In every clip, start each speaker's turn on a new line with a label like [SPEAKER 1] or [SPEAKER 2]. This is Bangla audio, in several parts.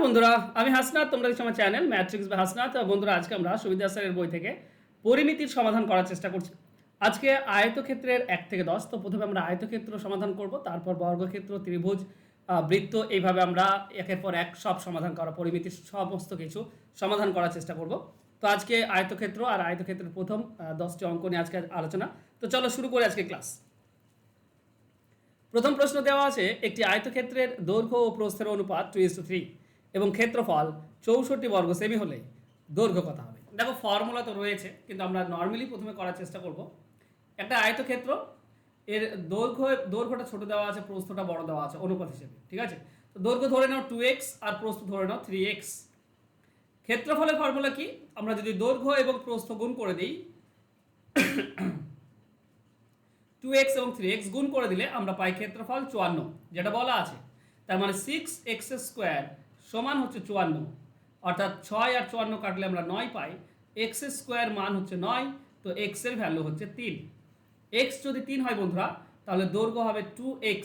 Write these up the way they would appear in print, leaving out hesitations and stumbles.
[SPEAKER 1] বন্ধুরা, আমি হাসনাত। তোমরা দেখছো আমার চ্যানেল ম্যাট্রিক্স বা হাসনাত। বন্ধুরা, আজকে আমরা সুবিধা স্যারের বই থেকে পরিমিতির সমাধান করার চেষ্টা করছি। আজকে আয়তক্ষেত্রের 1 থেকে 10। তো প্রথমে আমরা আয়তক্ষেত্র সমাধান করব, তারপর বর্গক্ষেত্র, ত্রিভুজ, বৃত্ত, এইভাবে আমরা একের পর এক সব সমাধান করা, পরিমিতির সমস্ত কিছু সমাধান করার চেষ্টা করব। তো আজকে আয়তক্ষেত্র আর আয়তক্ষেত্রের প্রথম 10টি অঙ্ক নিয়ে আজকে আলোচনা। তো চলো শুরু করি আজকে ক্লাস। প্রথম প্রশ্ন দেওয়া আছে, একটি আয়তক্ষেত্রের দৈর্ঘ্য ও প্রস্থের অনুপাত 2:3 এবং ক্ষেত্রফল 64 বর্গ সেমি হলে দৈর্ঘ্য কত হবে। দেখো, ফর্মুলা তো রয়েছে, কিন্তু আমরা নর্মালি প্রথমে করার চেষ্টা করব। একটা আয়তক্ষেত্র, এর দৈর্ঘ্যটা ছোট দেওয়া আছে, প্রস্থটা বড় দেওয়া আছে অনুপাত হিসেবে, ঠিক আছে। তো দৈর্ঘ্য ধরে নাও 2x আর প্রস্থ ধরে নাও 3x। ক্ষেত্রফলের ফর্মুলা কি? আমরা যদি দৈর্ঘ্য এবং প্রস্থ গুণ করে দিই, 2x এবং 3x গুণ করে দিলে আমরা পাই ক্ষেত্রফল 54, যেটা বলা আছে। তার মানে 6x² সমান হচ্ছে 54, অর্থাৎ 6 আর 54 কাটলে আমরা 9 পাই। x² মান হচ্ছে 9, তো x এর ভ্যালু হচ্ছে 3। x যদি 3 হয় বন্ধুরা, তাহলে দৈর্ঘ্য হবে 2x,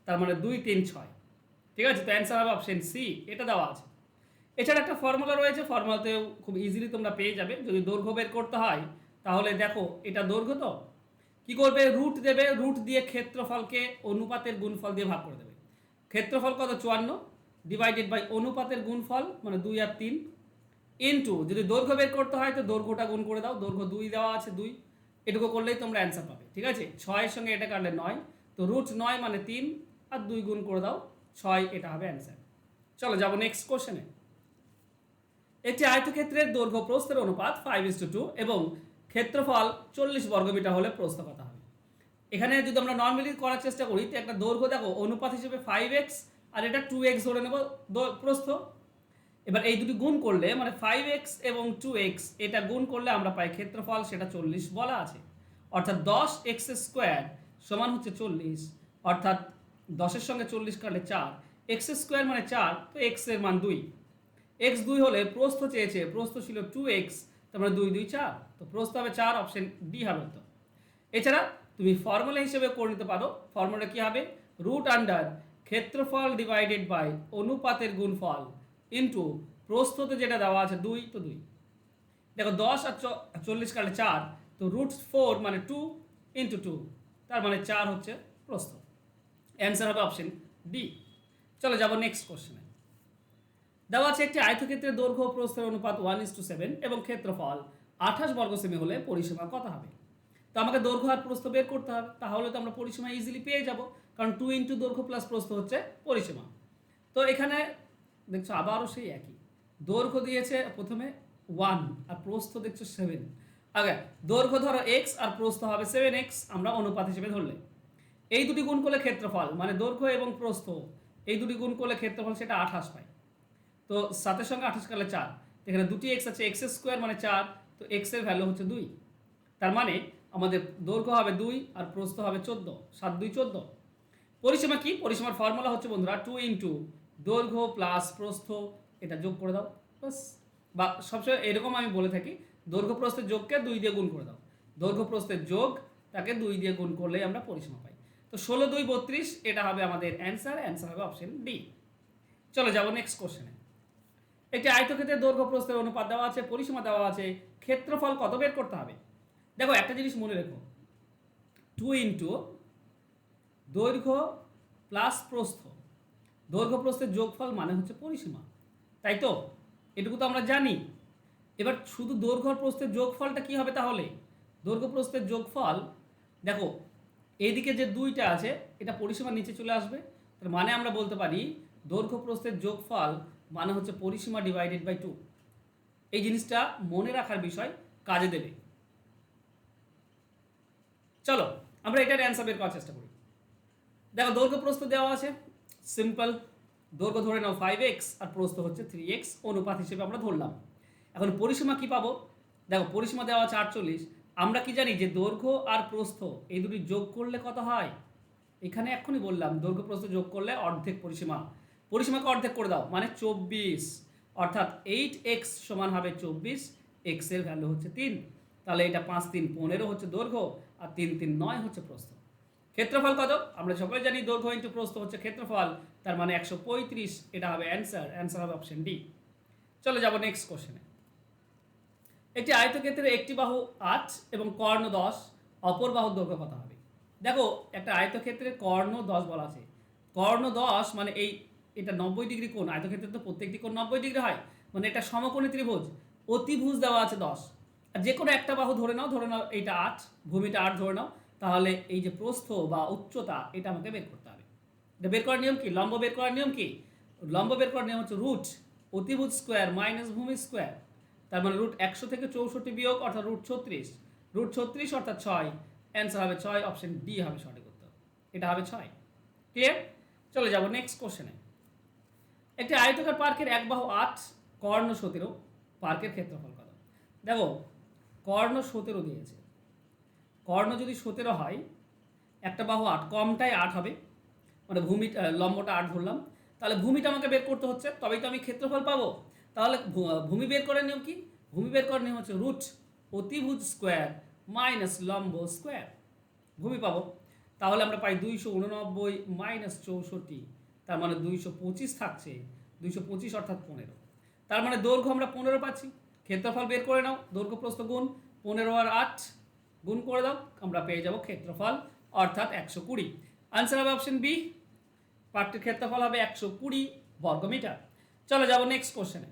[SPEAKER 1] তার মানে 2 3 6। ঠিক আছে, তো অ্যান্সার হবে অপশন সি, এটা দেওয়া আছে। এছাড়া একটা ফর্মুলা রয়েছে, ফর্মুলাতেও খুব ইজিলি তোমরা পেয়ে যাবে। যদি দৈর্ঘ্য বের করতে হয়, তাহলে দেখো এটা দৈর্ঘ্য, তো কি করবে, রুট দেবে, রুট দিয়ে ক্ষেত্রফলকে অনুপাতের গুণফল দিয়ে ভাগ করে দেবে। ক্ষেত্রফল কত? 54 ডিভাইডেড বাই অনুপাতের গুণফল, মানে 2 আর 3 ইনটু, যদি দৈর্ঘ্য বের করতে হয় তো দৈর্ঘ্যটা গুণ করে দাও, দৈর্ঘ্য 2 দেওয়া আছে 2, এটুকু করলেই তোমরা অ্যান্সার পাবে। ঠিক আছে, 6 সঙ্গে এটা কাটলে 9, তো রুট 9 মানে 3 আর 2 গুণ করে দাও 6, এটা হবে অ্যান্সার। চলো যাবো নেক্সট কোশ্চেনে। একটি আয়তক্ষেত্রের দৈর্ঘ্য প্রস্থের অনুপাত 5:2 এবং ক্ষেত্রফল 40 বর্গমিটার হলে প্রস্থ কত হবে। এখানে যদি আমরা নর্মালি করার চেষ্টা করি, তো একটা দৈর্ঘ্য দেখো অনুপাত হিসেবে 5x আর এটা 2x ধরে নেব প্রস্থ। এবার এই দুটি গুণ করলে, মানে 5x এবং 2x এটা গুণ করলে আমরা পাই ক্ষেত্রফল, সেটা 40 বলা আছে। অর্থাৎ 10x² সমান হচ্ছে 40, অর্থাৎ 10-এর সঙ্গে 40 কাটলে 4, x² মানে 4, তো x এর মান 2। x 2 হলে প্রস্থ চেয়েছে, প্রস্থ ছিল 2x, তার মানে 2 2 4, তো প্রস্থ হবে 4, অপশন ডি হবে তো। এছাড়া তুমি ফর্মুলা হিসেবে করে নিতে পারো। ফর্মুলা কি হবে? রুট আন্ডার ক্ষেত্রফল ডিভাইডেড বাই অনুপাতের গুণফল ইন্টু প্রস্থতে যেটা দেওয়া আছে 2, তো 2। দেখো 10 আর 40 কাটলে 4, তো রুট 4 মানে 2 ইন্টু 2, তার মানে 4 হচ্ছে প্রস্থ। অ্যান্সার হবে অপশন ডি। চলো যাবো নেক্সট কোশ্চেনে। দেওয়া আছে একটি আয়তক্ষেত্রের দৈর্ঘ্য প্রস্থের অনুপাত 1:7 এবং ক্ষেত্রফল 28 বর্গ সেমি হলে পরিসীমা কত হবে। তো আমাকে দৈর্ঘ্য আর প্রস্থ বের করতে হবে, তাহলে তো আমরা পরিসীমা ইজিলি পেয়ে যাব, কারণ 2 ইন্টু দৈর্ঘ্য প্লাস প্রস্থ হচ্ছে পরিসীমা। তো এখানে দেখছো আবারও সেই একই, দৈর্ঘ্য দিয়েছে প্রথমে 1 আর প্রস্থ দেখছো 7। আগে দৈর্ঘ্য ধরো x আর প্রস্থ হবে 7x, আমরা অনুপাত হিসেবে ধরলে। এই দুটি গুণ করলে ক্ষেত্রফল, মানে দৈর্ঘ্য এবং প্রস্থ, এই দুটি গুণ করলে ক্ষেত্রফল সেটা 28 পাই। তো 7-এর সঙ্গে 28 কাটলে 4, এখানে দুটি x আছে, x² মানে 4, তো x এর ভ্যালু হচ্ছে 2। তার মানে আমাদের দৈর্ঘ্য হবে 2 আর প্রস্থ হবে 14, 7 2 14। পরিসীমা কি? পরিসীমার ফর্মুলা হচ্ছে বন্ধুরা 2 ইন্টু দৈর্ঘ্য প্লাস প্রস্থ, এটা যোগ করে দাও বাস। বা সবসময় এরকম আমি বলে থাকি, দৈর্ঘ্য প্রস্থের যোগকে 2 দিয়ে গুণ করে দাও। দৈর্ঘ্য প্রস্থের যোগ, তাকে 2 দিয়ে গুণ করলেই আমরা পরিসীমা পাই। তো 16 2 32, এটা হবে আমাদের অ্যান্সার। অ্যান্সার হবে অপশন ডি। চলো যাবো নেক্সট কোশ্চেনে। একটি আয়তক্ষেত্রের দৈর্ঘ্য প্রস্থের অনুপাত দেওয়া আছে, পরিসীমা দেওয়া আছে, ক্ষেত্রফল কত বের করতে হবে। দেখো একটা জিনিস মনে রেখো, 2 ইন্টু দৈর্ঘ্য প্লাস প্রস্থ, দৈর্ঘ্য প্রস্থের যোগফল মানে হচ্ছে পরিসীমা, তাই তো? এটুকু তো আমরা জানি। এবার শুধু দৈর্ঘ্য প্রস্থের যোগফলটা কি হবে তাহলে? দৈর্ঘ্য প্রস্থের যোগফল, দেখো এইদিকে যে 2টা আছে, এটা পরিসীমার নিচে চলে আসবে। তার মানে আমরা বলতে পারি দৈর্ঘ্য প্রস্থের যোগফল মানে হচ্ছে পরিসীমা ডিভাইডেড বাই 2। এই জিনিসটা মনে রাখার বিষয়, কাজে দেবে। চলো আমরা এটার অ্যান্সার বের করার চেষ্টা করি। দেখো দৈর্ঘ্য প্রস্থ দেওয়া আছে, সিম্পল। দৈর্ঘ্য ধরে নাও 5x আর প্রস্থ হচ্ছে 3x, অনুপাত হিসেবে আমরা ধরলাম। এখন পরিসীমা কি পাবো? দেখো পরিসীমা দেওয়া আছে 48। আমরা কি জানি যে দৈর্ঘ্য আর প্রস্থ এই দুটি যোগ করলে কত হয়? এখানে এক্ষুনি বললাম দৈর্ঘ্য প্রস্থ যোগ করলে অর্ধেক পরিসীমা। পরিসীমাকে অর্ধেক করে দাও, মানে 24, অর্থাৎ 8x সমান হবে 24, x এর ভ্যালু হচ্ছে 3। তাহলে এটা 5 3 15 হচ্ছে দৈর্ঘ্য, আর 3 3 9 হচ্ছে প্রস্থ। ক্ষেত্রফল কত? আমরা সকলে জানি দৈর্ঘ্য ইন্টু প্রস্থ হচ্ছে ক্ষেত্রফল, তার মানে 135, এটা হবে অ্যান্সার হবে অপশন ডি। চলে যাব নেক্সট কোশ্চেনে। একটি আয়তক্ষেত্রের একটি বাহু 8 এবং কর্ণ 10, অপর বাহুর দৈর্ঘ্য কত হবে? দেখো একটা আয়তক্ষেত্রের কর্ণ 10 বলা আছে, কর্ণ 10 মানে এটা 90 ডিগ্রি কোণ, আয়তক্ষেত্রে তো প্রত্যেকটি কোণ 90 ডিগ্রি হয়, মানে এটা সমকোণী ত্রিভুজ, অতিভুজ দেওয়া আছে 10, আর যে কোনো একটা বাহু ধরে নাও এইটা 8, ভূমিটা 8 ধরে নাও, তাহলে এই যে প্রস্থ বা উচ্চতা এটা আমাকে বের করতে হবে। এটা বের করার নিয়ম কি? লম্ব বের করার নিয়ম কি? লম্ব বের করার নিয়ম হচ্ছে রুট অতিভুজ স্কোয়ার মাইনাস ভূমি স্কোয়ার, তার মানে রুট 100 থেকে 64 বিয়োগ অর্থাৎ রুট 36 অর্থাৎ 6, অ্যান্সার হবে 6, অপশন ডি হবে সঠিক উত্তর, এটা হবে 6। ক্লিয়ার? চলে যাব নেক্সট কোশ্চেনে। একটি আয়তকার পার্কের এক বাহু 8, কর্ণ 17, পার্কের ক্ষেত্রফল কত? দেখো কর্ণ 17 দিয়েছে, কর্ণ যদি 17 হয়, একটা বাহু 8, কমটাই 8 হবে, মানে লম্বটা 8 ধরলাম, তাহলে ভূমিটা আমাকে বের করতে হচ্ছে, তবেই তো আমি ক্ষেত্রফল পাবো। তাহলে ভূমি বের করার নিয়ম কি? ভূমি বের করার নিয়ম হচ্ছে রুট অতিভুজ স্কোয়ার মাইনাস লম্ব স্কোয়ার, ভূমি পাবো। তাহলে আমরা পাই 289 মাইনাস 64, তার মানে 225 থাকছে, 225 অর্থাৎ 15, তার মানে দৈর্ঘ্য আমরা 15 পাচ্ছি। ক্ষেত্রফল বের করে নাও, দৈর্ঘ্য প্রস্থ গুণ 15 আর 8 গুণ করে দাও, আমরা পেয়ে যাব ক্ষেত্রফল অর্থাৎ 120, আনসার হবে অপশন বি, পার্কটির ক্ষেত্রফল হবে 120 বর্গমিটার। চলে যাব নেক্সট কোশ্চেনে।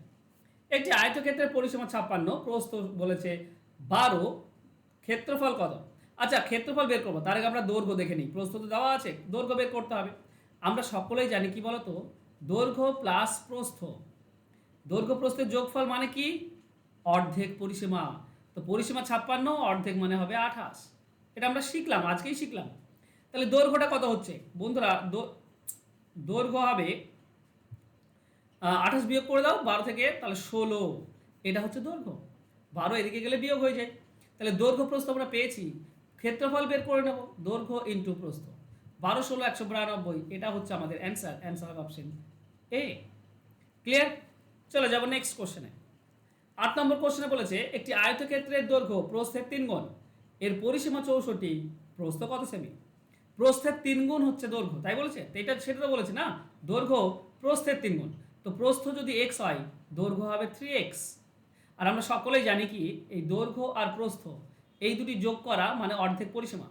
[SPEAKER 1] একটি আয়তক্ষেত্রের পরিসীমা 56, প্রস্থ বলেছে 12, ক্ষেত্রফল কত? আচ্ছা ক্ষেত্রফল বের করবো, তার আগে আমরা দৈর্ঘ্য দেখে নিই, প্রস্থ তো দেওয়া আছে, দৈর্ঘ্য বের করতে হবে। আমরা সকলেই জানি কি বলতো, দৈর্ঘ্য প্লাস প্রস্থ, দৈর্ঘ্য প্রস্থের যোগফল মানে কি? অর্ধেক পরিসীমা। তো পরিসীমা 56, অর্ধেক মানে হবে 28, এটা আমরা শিখলাম, আজকেই শিখলাম। তাহলে দৈর্ঘ্যটা কত হচ্ছে বন্ধুরা? দৈর্ঘ্য হবে 28 বিয়োগ করে দাও 12 থেকে, তাহলে 16, এটা হচ্ছে দৈর্ঘ্য। 12 এদিকে গেলে বিয়োগ হয়ে যায়, তাহলে দৈর্ঘ্য প্রস্থ আমরা পেয়েছি। ক্ষেত্রফল বের করে নেব, দৈর্ঘ্য ইন্টু প্রস্থ, 12 16 192, এটা হচ্ছে আমাদের অ্যান্সার হবে অপশন এ। ক্লিয়ার? চলে যাব নেক্সট কোশ্চেনে। 8 নম্বর কোশ্চেনে বলেছে একটি আয়তক্ষেত্রের দৈর্ঘ্য প্রস্থের 3 গুণ, এর পরিসীমা 64, প্রস্থ কত সেমি? প্রস্থের 3 গুণ হচ্ছে দৈর্ঘ্য, তাই বলেছে, তো সেটা তো বলেছে না, দৈর্ঘ্য প্রস্থের 3 গুণ, তো প্রস্থ যদি x হয়, দৈর্ঘ্য হবে 3x। আর আমরা সকলেই জানি কি, এই দৈর্ঘ্য আর প্রস্থ এই দুটি যোগ করা মানে অর্ধেক পরিসীমা,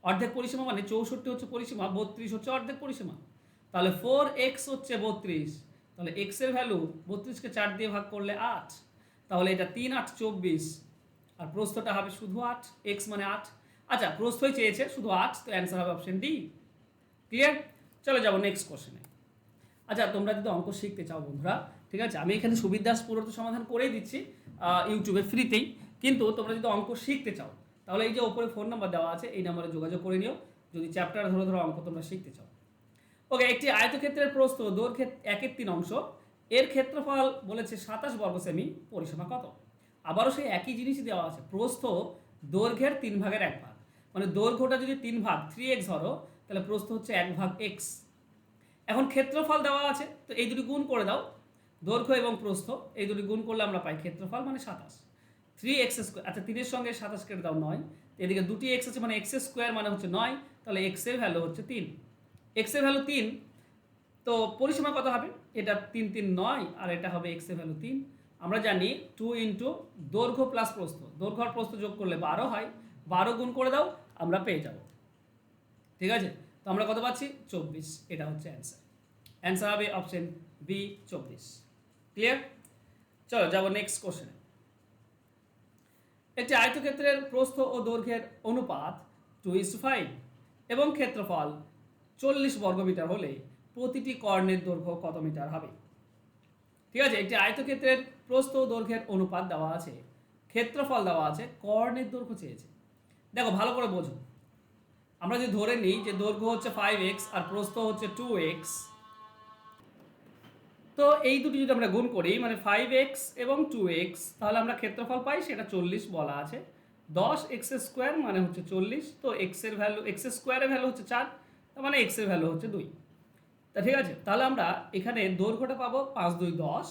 [SPEAKER 1] অর্ধেক পরিসীমা মানে 64 হচ্ছে পরিসীমা, 32 হচ্ছে অর্ধেক পরিসীমা, তাহলে 4x হচ্ছে 32, তাহলে x এর ভ্যালু 32কে 4 দিয়ে ভাগ করলে 8, তাহলে এটা 3 8 24, আর প্রস্থটা হবে শুধু 8, x মানে 8। আচ্ছা প্রস্থই চেয়েছে শুধু 8, তো অ্যান্সার হবে অপশন ডি। ক্লিয়ার? চলে যাব নেক্সট কোশ্চেনে। আচ্ছা তোমরা যদি অঙ্ক শিখতে চাও বন্ধুরা, ঠিক আছে, আমি এখানে সুবিধাস পুরো তো সমাধান করেই দিচ্ছি ইউটিউবে ফ্রিতেই, কিন্তু তোমরা যদি অঙ্ক শিখতে চাও তাহলে এই যে ওপরে ফোন নাম্বার দেওয়া আছে, এই নাম্বারে যোগাযোগ করে নিও যদি চ্যাপ্টার ধরে ধরে অঙ্ক তোমরা শিখতে চাও। ওকে, একটি আয়তক্ষেত্রের প্রস্থ দৈর্ঘ্যের 1/3 অংশ, এর ক্ষেত্রফল বলেছে 27 বর্গ সেমি, পরিসীমা কত? আবারও সেই একই জিনিসই দেওয়া আছে, প্রস্থ দৈর্ঘ্যের 3 ভাগের 1 ভাগ, মানে দৈর্ঘ্যটা যদি 3 ভাগ 3x ধরো, তাহলে প্রস্থ হচ্ছে 1 ভাগ x। এখন ক্ষেত্রফল দেওয়া আছে, তো এই দুটি গুণ করে দাও, দৈর্ঘ্য এবং প্রস্থ এই দুটি গুণ করলে আমরা পাই ক্ষেত্রফল মানে 27, 3x স্কোয়ার, আচ্ছা 3 এর সঙ্গে 27 কেটে দাও 9, এদিকে দুটি x আছে মানে x স্কোয়ার মানে হচ্ছে 9, তাহলে x এর ভ্যালু হচ্ছে 3, x এর ভ্যালু 3, তো পরিসীমা কত হবে? এটা 3 3 9, আর এটা হবে x এর ভ্যালু 3। আমরা জানি 2 ইন্টু দৈর্ঘ্য প্লাস প্রস্থ, দৈর্ঘ্য আর প্রস্থ যোগ করলে 12 হয়, 12 গুণ করে দাও আমরা পেয়ে যাব, ঠিক আছে, তো আমরা কত পাচ্ছি? 24, এটা হচ্ছে অ্যান্সার হবে অপশন বি 24। ক্লিয়ার? চলো যাব নেক্সট কোশ্চেনে। একটি আয়তক্ষেত্রের প্রস্থ ও দৈর্ঘ্যের অনুপাত 2:5 এবং ক্ষেত্রফল 40 বর্গমিটার হলে প্রতিটি কর্ণের দৈর্ঘ্য কত মিটার হবে? ঠিক আছে, একটি আয়তক্ষেত্রের প্রস্থ ও দৈর্ঘ্যের অনুপাত দেওয়া আছে, ক্ষেত্রফল দেওয়া আছে, কর্ণের দৈর্ঘ্য চেয়েছে। দেখো ভালো করে বোঝো, আমরা যদি ধরে নিই যে দৈর্ঘ্য হচ্ছে 5x আর প্রস্থ হচ্ছে 2x, তো এই দুটি যদি আমরা গুণ করি মানে 5x এবং 2x, তাহলে আমরা ক্ষেত্রফল পাই, সেটা 40 বলা আছে, 10x স্কোয়ার মানে হচ্ছে 40, তো x এর ভ্যালু, x স্কোয়ারের ভ্যালু হচ্ছে 4, তার মানে x এর ভ্যালু হচ্ছে 2। তা ঠিক আছে, তাহলে আমরা এখানে দৈর্ঘ্যটা পাবো 5 2 10,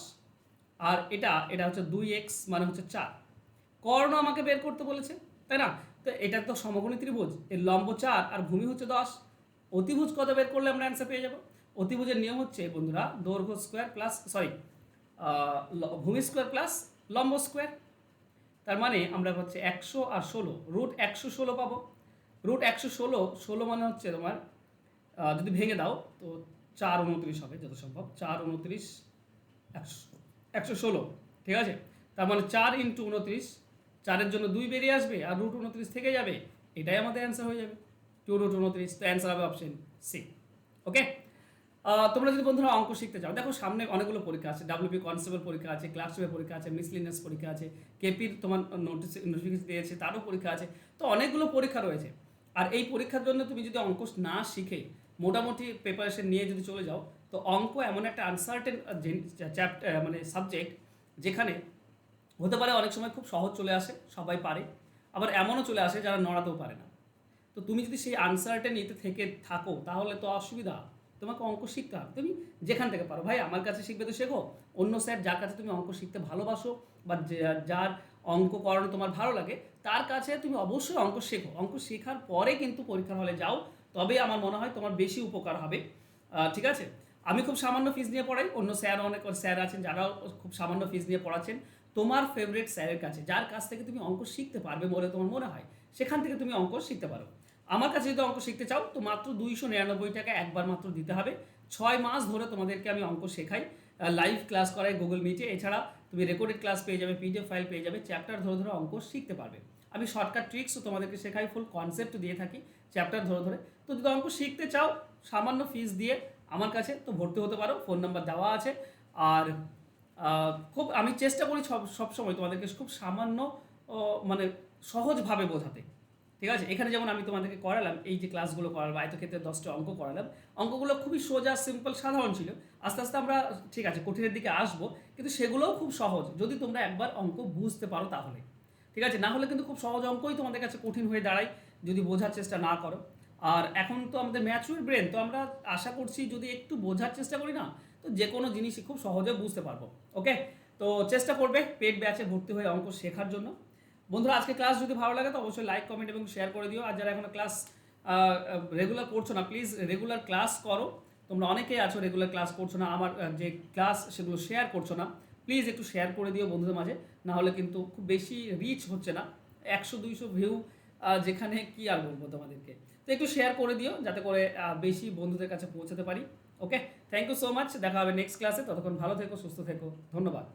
[SPEAKER 1] আর এটা হচ্ছে 2x মানে হচ্ছে 4। কর্ণ আমাকে বের করতে বলেছে, তাই না? তো এটা তো সমকোণী ত্রিভুজ, এর লম্ব 4 আর ভূমি হচ্ছে 10। অতিভুজ কত বের করলে আমরা অ্যান্সার পেয়ে যাব? অতিভুজের নিয়ম হচ্ছে বন্ধুরা দৈর্ঘ্য স্কোয়ার প্লাস ভূমি স্কোয়ার প্লাস লম্ব স্কোয়ার। তার মানে আমরা হচ্ছে 100 আর 16 রুট 116 পাবো। রুট 116 মানে হচ্ছে তোমার যদি ভেঙে দাও তো 4 29 হবে যত সম্ভব, 4 29 116, ঠিক আছে। তার মানে 4 ইন্টু 29, 4-এর জন্য 2 বেরিয়ে আসবে আর রুট 29 থেকে যাবে, এটাই আমাদের অ্যান্সার হয়ে যাবে 2 রুট 29। তো অ্যান্সার হবে অপশন সি। ওকে, তোমরা যদি বন্ধুরা অঙ্ক শিখতে চাও, দেখো সামনে অনেকগুলো পরীক্ষা আছে, ডাব্লিউপি কনস্টেবল পরীক্ষা আছে, ক্লাস 2 পরীক্ষা আছে, মিসলিনিয়াস পরীক্ষা আছে, কেপির তোমার নোটিফিকেশন দিয়েছে তারও পরীক্ষা আছে। তো অনেকগুলো পরীক্ষা রয়েছে। আর এই পরীক্ষার জন্য তুমি যদি অঙ্ক না শিখে মোটামুটি প্রিপারেশন নিয়ে যদি চলে যাও, তো অঙ্ক এমন একটা আনসার্টেন মানে সাবজেক্ট, যেখানে হতে পারে অনেক সময় খুব সহজ চলে আসে, সবাই পারে, আবার এমনও চলে আসে যারা নড়াতেও পারে না। তো তুমি যদি সেই আনসার্টেনিতে থেকে থাকো তাহলে তো অসুবিধা, তোমাকে অঙ্ক শিখতে হবে। তুমি যেখান থেকে পারো, ভাই আমার কাছে শিখবে তো শেখো, অন্য স্যার যার কাছে তুমি অঙ্ক শিখতে ভালোবাসো বা যার অঙ্ক করানো তোমার ভালো লাগে তার কাছে তুমি অবশ্যই অঙ্ক শেখো। অঙ্ক শেখার পরে কিন্তু পরীক্ষার হলে যাও, তবেই আমার মনে হয় তোমার বেশি উপকার হবে। ঠিক আছে, আমি খুব সামান্য ফিজ নিয়ে পড়াই, অন্য অনেক স্যার আছেন যারাও খুব সামান্য ফিজ নিয়ে পড়াচ্ছেন। তোমার ফেভারিট স্যারের কাছে, যার কাছ থেকে তুমি অঙ্ক শিখতে পারবে বলে তোমার মনে হয়, সেখান থেকে তুমি অঙ্ক শিখতে পারো। আমার কাছে যদি অঙ্ক শিখতে চাও তো মাত্র 299 টাকা একবার মাত্র দিতে হবে। 6 মাস ধরে তোমাদেরকে আমি অঙ্ক শেখাই, লাইভ ক্লাস করাই গুগল মিটে। এছাড়া তুমি রেকর্ডেড ক্লাস পেয়ে যাবে, পিডিএফ ফাইল পেয়ে যাবে, চ্যাপ্টার ধরে ধরে অঙ্ক শিখতে পারবে। আমি শর্টকাট ট্রিক্সও তোমাদেরকে শেখাই, ফুল কনসেপ্ট দিয়ে থাকি চ্যাপ্টার ধরে ধরে। তো যদি অঙ্ক শিখতে চাও সামান্য ফিস দিয়ে আমার কাছে, তো ভর্তি হতে পারো, ফোন নাম্বার দেওয়া আছে। আর খুব আমি চেষ্টা করি সবসময় তোমাদেরকে খুব সামান্য মানে সহজভাবে বোঝাতে, ঠিক আছে। এখানে যেমন আমি তোমাদেরকে করালাম, এই যে ক্লাসগুলো করালাম, আয়তক্ষেত্রে 10টা অঙ্ক করালাম, অঙ্কগুলো খুবই সোজা সিম্পল সাধারণ ছিল। আস্তে আস্তে আমরা ঠিক আছে কঠিনের দিকে আসবো, কিন্তু সেগুলোও খুব সহজ যদি তোমরা একবার অঙ্ক বুঝতে পারো তাহলে, ঠিক আছে। না হলে কিন্তু খুব সহজ অঙ্কই তোমাদের কাছে কঠিন হয়ে দাঁড়ায় যদি বোঝার চেষ্টা না করো। আর এখন তো আমাদের ম্যাচুর ব্রেন, তো আমরা আশা করছি যদি একটু বোঝার চেষ্টা করি না, তো যে কোনো জিনিসই খুব সহজে বুঝতে পারবো। ওকে, তো চেষ্টা করবে পেড ব্যাচে ভর্তি হয়ে অঙ্ক শেখার জন্য। বন্ধুরা আজকে ক্লাস যদি ভালো লাগে তো অবশ্যই লাইক কমেন্ট এবং শেয়ার করে দিও। আর যারা এখনো ক্লাস রেগুলার করছো না, প্লিজ রেগুলার ক্লাস করো। তোমরা অনেকেই আছো রেগুলার ক্লাস করছো না, আমার যে ক্লাস সেগুলো শেয়ার করছো না, প্লিজ একটু শেয়ার করে দিও বন্ধুদের মাঝে, না হলে কিন্তু খুব বেশি রিচ হচ্ছে না, 100-200 ভিউ, যেখানে কি আর বলবো তোমাদেরকে। তো একটু শেয়ার করে দিও যাতে করে বেশি বন্ধুদের কাছে পৌঁছাতে পারি। ওকে, থ্যাংক ইউ সো মাচ, দেখা হবে নেক্সট ক্লাসে। ততক্ষণ ভালো থেকো, সুস্থ থেকো, ধন্যবাদ।